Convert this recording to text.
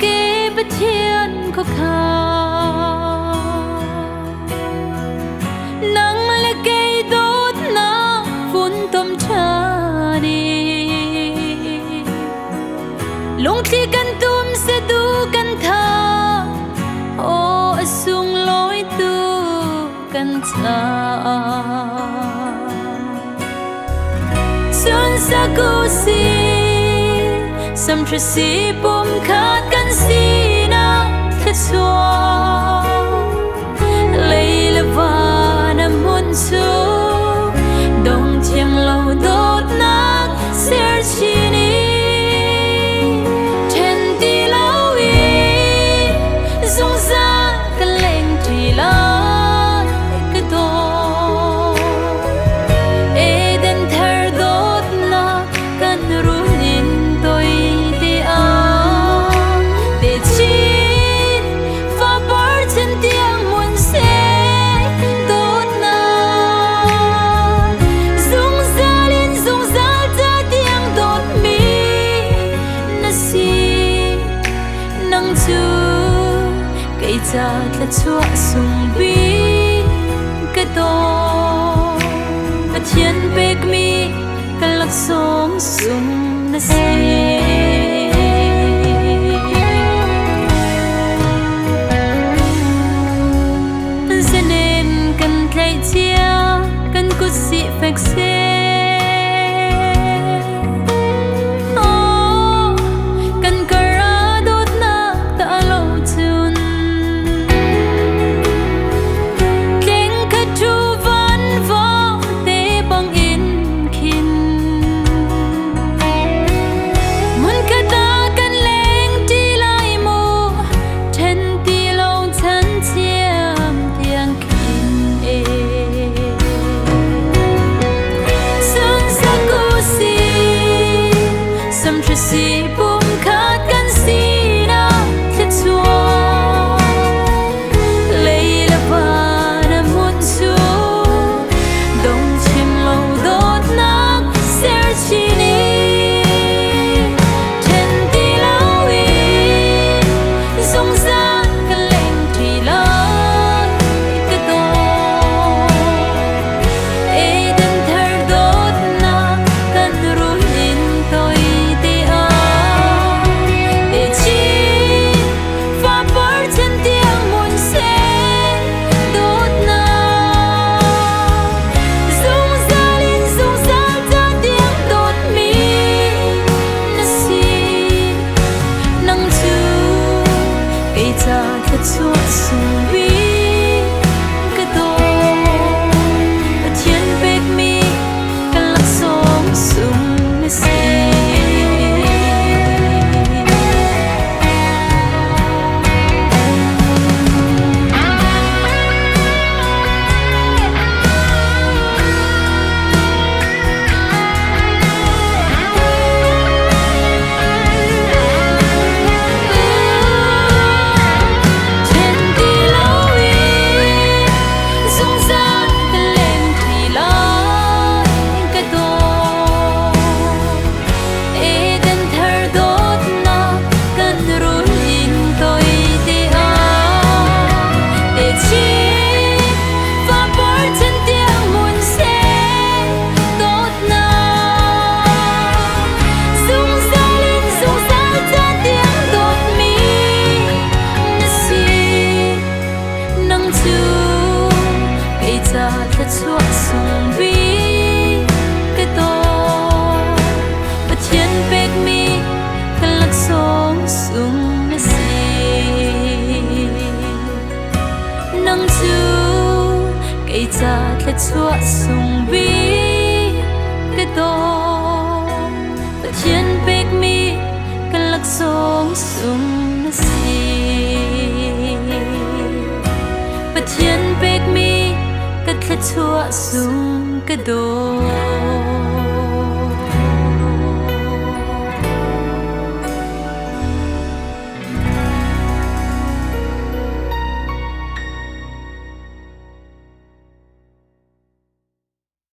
kế bất thiên khó khăn nắng là cây đốt na phun tôm cha đi lung thi căn tum sẽ du căn tha ô sung lối tu căn cha xuân sa cô si sam tre si bom khát căn si na khát xóa lấy là va nam hôn su đông chiang lâu đốt nát ser chi ni trên đi lâu y dung ra căn lệnh chỉ là cái đó eden thar đốt nát căn ruin tôi đi để chín và bớt chân tiếng muốn sẽ đốt nát dung ra ta tiếng đốt mi na si nắng chu cây cha là chúa sung bi cái đó và thiên bек mi cái lạc sông sung na si kan ku si fek se oh kan kara dot na ta lo chun keng ka chu van vo te bang in kin mun ka ta kan leng ti lai mu then ti lo chan chiam tiang kin e sam tre si bum khát căn si na khát xóa lấy là va nam hôn su đông chim lâu đốt nát ser chi ni trên đi lâu y dung ra căn lệnh chỉ là cái đó eden thar đốt nát căn ruin tôi chúa sung bi cái đó và thiên bek mi cái lạc sông sung na si thật chúa sung bi cái đó và thiên bek mi cái lạc sông sung na si nắng chu cây cha thật chúa sung bi cái đó và thiên bek mi cái lạc sông sung na si và thiên bek mi cái chúa sung cái đó